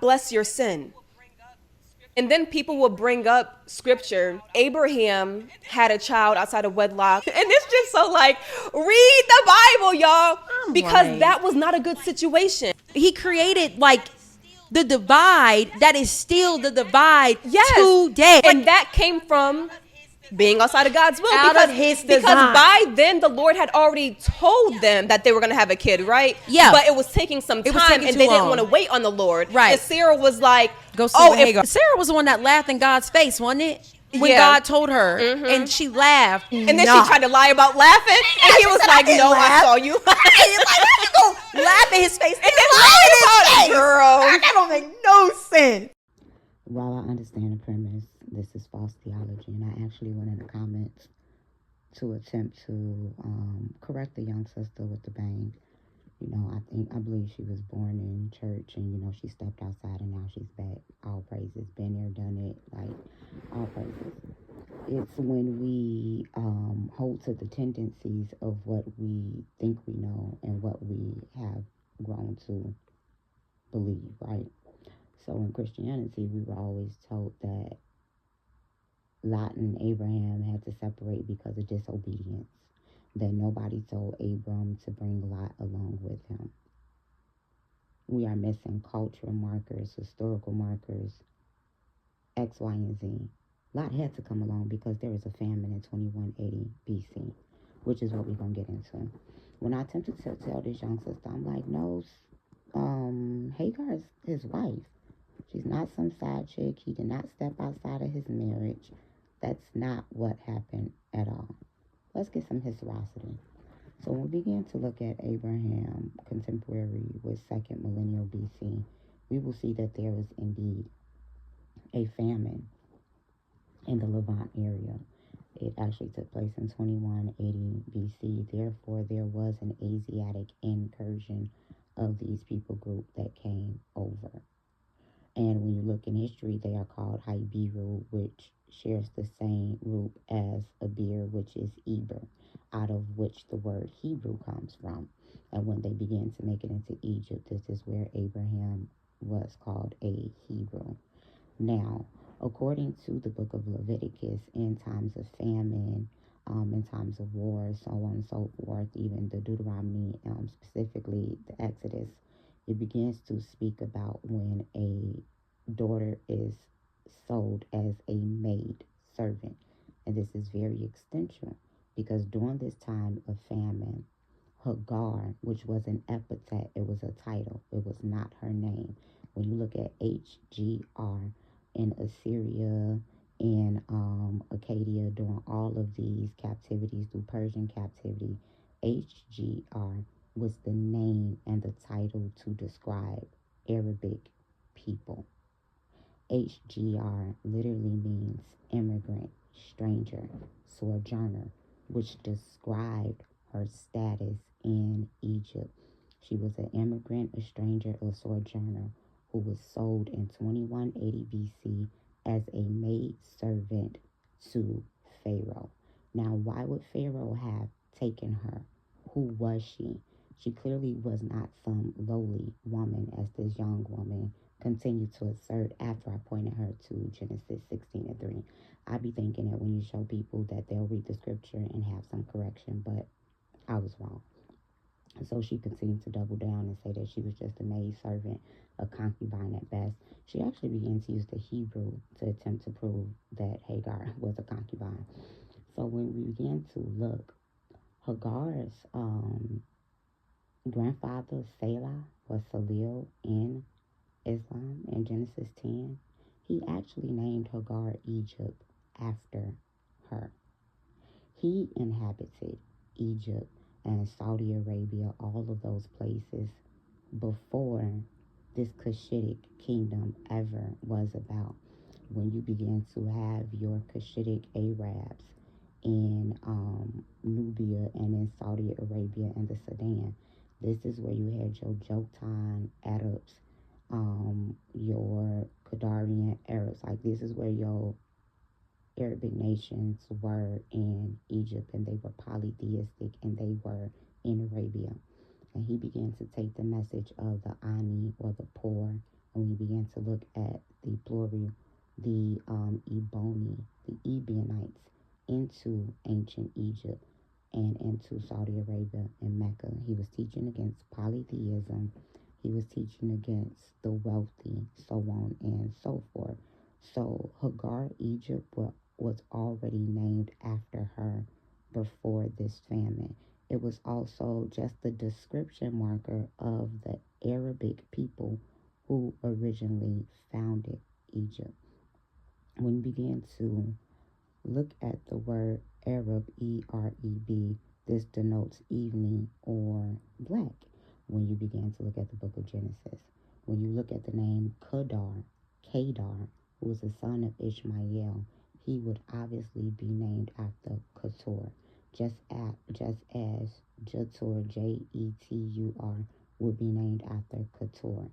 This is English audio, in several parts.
bless your sin. And then people will bring up scripture. Abraham had a child outside of wedlock. And it's just so like, read the Bible, y'all. Because right. that was not a good situation. He created like the divide that is still the divide today. And that came from being outside of God's will. Out because, of his because design. by then the Lord had already told them that they were going to have a kid, right? Yeah. But it was taking some It was time taking and too they didn't long. want to wait on the Lord. Right. And Sarah was like, Go see oh, Hagar. Sarah was the one that laughed in God's face, wasn't it? When Yeah. God told her, and she laughed. And then she tried to lie about laughing. And he was like, no, I saw you. Like, how you gonna laugh in his face? And then lie about it, girl. That don't make no sense. While I understand the premise, this is false theology, and I actually went in the comments to attempt to correct the young sister with the bang. You know, I believe she was born in church, and you know she stepped outside, and now she's back. All praises, been there, done it, like all praises. It's when we hold to the tendencies of what we think we know and what we have grown to believe, right? So in Christianity, we were always told that Lot and Abraham had to separate because of disobedience. That nobody told Abram to bring Lot along with him. We are missing cultural markers, historical markers, X, Y, and Z. Lot had to come along because there was a famine in 2180 BC, which is what we're going to get into. When I attempted to tell this young sister, I'm like, no, Hagar is his wife. She's not some side chick. He did not step outside of his marriage. That's not what happened at all. Let's get some historicity. So when we begin to look at Abraham, contemporary with second millennial BC, we will see that there was indeed a famine in the Levant area. It actually took place in 2180 BC. Therefore, there was an Asiatic incursion of these people group that came over. And when you look in history, they are called Hibiru, which shares the same root as Abir, which is Eber, out of which the word Hebrew comes from. And when they began to make it into Egypt, this is where Abraham was called a Hebrew. Now, according to the book of Leviticus, in times of famine, in times of war, so on and so forth, even the Deuteronomy, specifically the Exodus, it begins to speak about when a daughter is sold as a maid servant. And this is very existential because during this time of famine, Hagar, which was an epithet, it was a title, it was not her name. When you look at HGR in Assyria, in Acadia, during all of these captivities, through Persian captivity, HGR was the name and the title to describe Arabic people. HGR literally means immigrant, stranger, sojourner, which described her status in Egypt. She was an immigrant, a stranger, a sojourner who was sold in 2180 BC as a maid servant to Pharaoh. Now, why would Pharaoh have taken her? Who was she? She clearly was not some lowly woman, as this young woman continued to assert after I pointed her to Genesis 16:3. I be thinking that when you show people that they'll read the scripture and have some correction, but I was wrong. So she continued to double down and say that she was just a maid servant, a concubine at best. She actually began to use the Hebrew to attempt to prove that Hagar was a concubine. So when we began to look, Hagar's grandfather, Salah, was Salil in Islam in Genesis 10. He actually named Hagar Egypt after her. He inhabited Egypt and Saudi Arabia, all of those places, before this Cushitic kingdom ever was about. When you begin to have your Cushitic Arabs in Nubia and in Saudi Arabia and the Sudan, this is where you had your Joktan Arabs, your Qadarian Arabs. Like, this is where your Arabic nations were in Egypt, and they were polytheistic, and they were in Arabia. And he began to take the message of the Ani, or the poor, and we began to look at the plural, the Ebony, the Ebionites, into ancient Egypt and into Saudi Arabia and Mecca. He was teaching against polytheism. He was teaching against the wealthy, so on and so forth. So Hagar, Egypt, was already named after her before this famine. It was also just the description marker of the Arabic people who originally founded Egypt. When you begin to look at the word Arab, Ereb, this denotes evening or black. When you begin to look at the book of Genesis, when you look at the name Kedar, who was the son of Ishmael, he would obviously be named after Ketur, just as Jetur, Jetur, would be named after Ketur.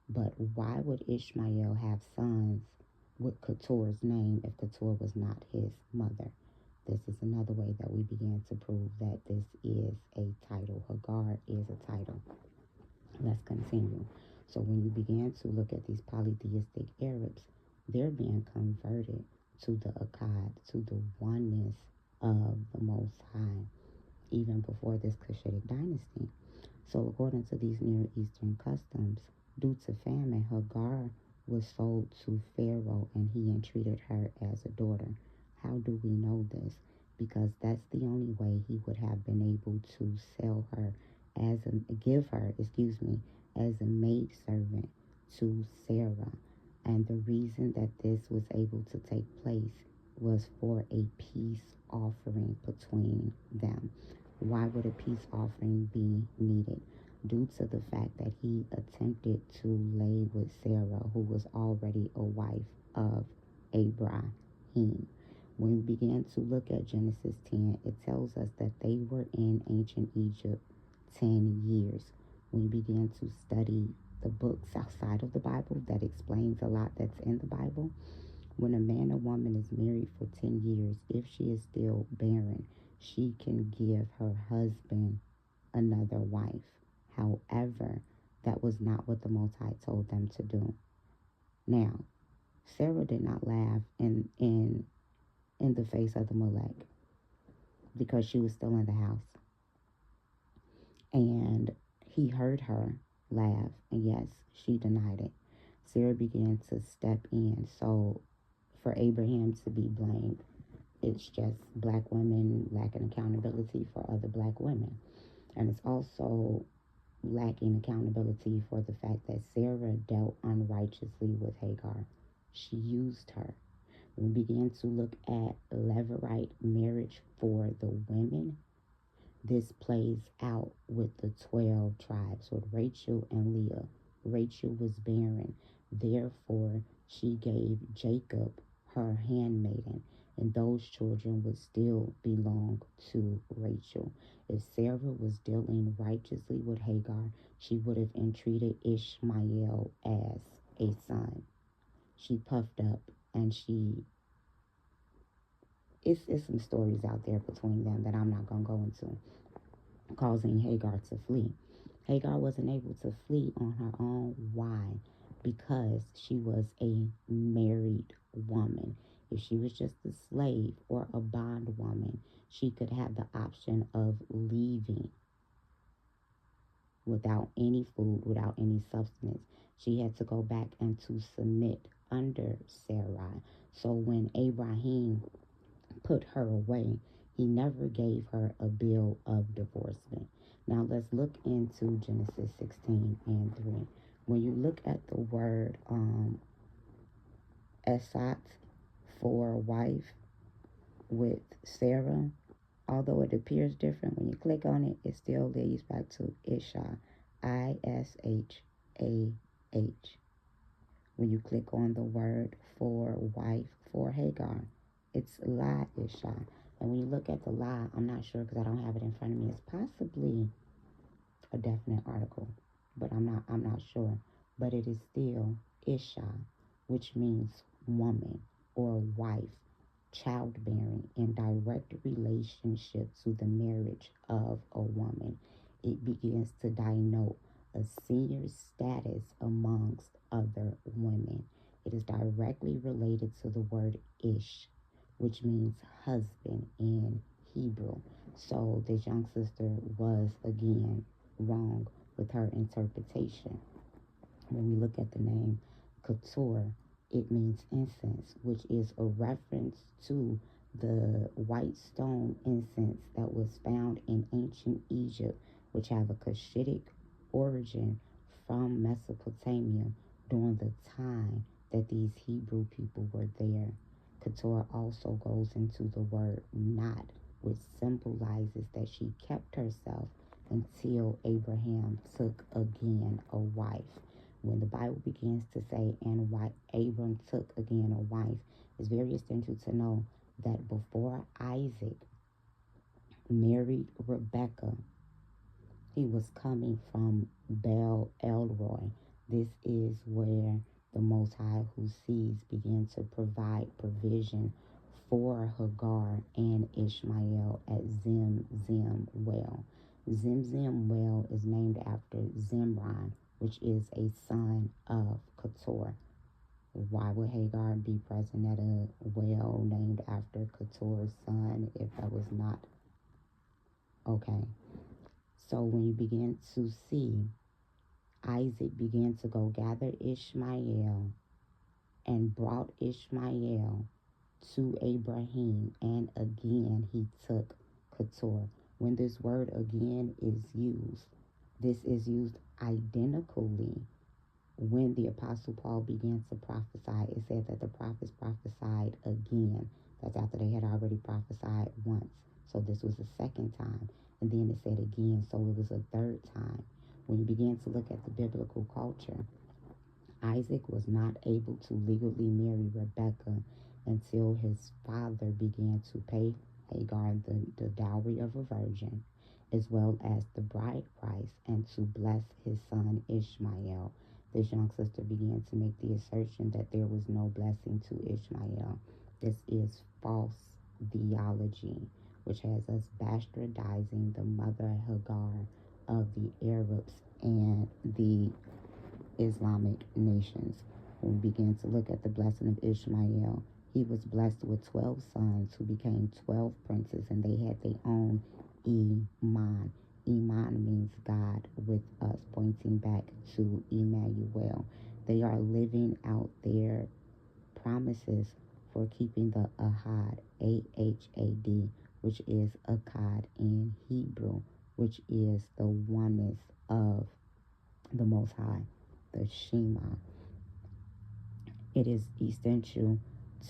But why would Ishmael have sons with Ketur's name if Ketur was not his mother? This is another way that we began to prove that this is a title. Hagar is a title. Let's continue. So when you began to look at these polytheistic Arabs, they're being converted to the Akkad, to the oneness of the Most High, even before this Cushitic dynasty. So according to these Near Eastern customs, due to famine, Hagar was sold to Pharaoh and he entreated her as a daughter. How do we know this? Because that's the only way he would have been able to sell her give her, as a maid servant to Sarah. And the reason that this was able to take place was for a peace offering between them. Why would a peace offering be needed? Due to the fact that he attempted to lay with Sarah, who was already a wife of Abram. When we begin to look at Genesis 10, it tells us that they were in ancient Egypt 10 years. When we begin to study the books outside of the Bible that explains a lot that's in the Bible, when a man or woman is married for 10 years, if she is still barren, she can give her husband another wife. However, that was not what the Most High told them to do. Now, Sarah did not laugh in the face of the Molech because she was still in the house. And he heard her laugh, and yes, she denied it. Sarah began to step in. So for Abraham to be blamed, it's just black women lacking accountability for other black women. And it's also lacking accountability for the fact that Sarah dealt unrighteously with Hagar. She used her. We began to look at levirate marriage for the women. This plays out with the 12 tribes, with Rachel and Leah. Rachel was barren. Therefore, she gave Jacob her handmaiden, and those children would still belong to Rachel. If Sarah was dealing righteously with Hagar, she would have entreated Ishmael as a son. She puffed up, and it's some stories out there between them that I'm not going to go into, causing Hagar to flee. Hagar wasn't able to flee on her own. Why? Because she was a married woman. If she was just a slave or a bondwoman, she could have the option of leaving without any food, without any substance. She had to go back and to submit under Sarai. So when Abraham put her away, he never gave her a bill of divorcement. Now let's look into Genesis 16 and 3. When you look at the word Esat for wife with Sarah, although it appears different, when you click on it, it still leads back to Isha, Ishah. When you click on the word for wife for Hagar, it's La Isha. And when you look at the La, I'm not sure because I don't have it in front of me. It's possibly a definite article, but I'm not sure. But it is still Isha, which means woman or wife, childbearing, in direct relationship to the marriage of a woman. It begins to denote a senior status amongst other women. It is directly related to the word ish, which means husband in Hebrew. So this young sister was again wrong with her interpretation. When we look at the name Couture, it means incense, which is a reference to the white stone incense that was found in ancient Egypt, which have a Cushitic origin from Mesopotamia during the time that these Hebrew people were there. Couture also goes into the word knot, which symbolizes that she kept herself until Abraham took again a wife. When the Bible begins to say, and Abram took again a wife, it's very essential to know that before Isaac married Rebekah, he was coming from Bel Elroy. This is where the Most High who sees began to provide provision for Hagar and Ishmael at Zim well. Zim well is named after Zimran, which is a son of Keturah. Why would Hagar be present at a well named after Keturah's son if that was not okay? So when you begin to see Isaac began to go gather Ishmael and brought Ishmael to Abraham, and again he took Keturah. When this word again is used, this is used identically when the Apostle Paul began to prophesy. It said that the prophets prophesied again. That's after they had already prophesied once. So this was the second time. And then it said again, so it was a third time. When you begin to look at the biblical culture, Isaac was not able to legally marry Rebekah until his father began to pay Hagar the dowry of a virgin, as well as the bride price, and to bless his son Ishmael. This young sister began to make the assertion that there was no blessing to Ishmael. This is false theology, which has us bastardizing the mother Hagar of the Arabs and the Islamic nations. When we begin to look at the blessing of Ishmael, he was blessed with 12 sons who became 12 princes, and they had their own Iman. Iman means God with us, pointing back to Emmanuel. They are living out their promises for keeping the Ahad, Ahad, which is Akkad in Hebrew, which is the oneness of the Most High, the Shema. It is essential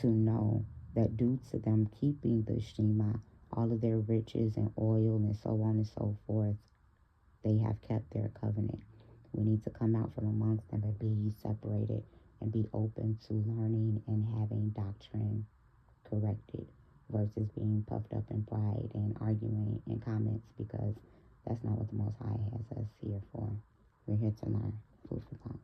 to know that due to them keeping the Shema, all of their riches and oil and so on and so forth, they have kept their covenant. We need to come out from amongst them and be separated and be open to learning and having doctrine corrected versus being puffed up in pride and arguing in comments, because that's not what the Most High has us here for. We're here to learn. Food for thought.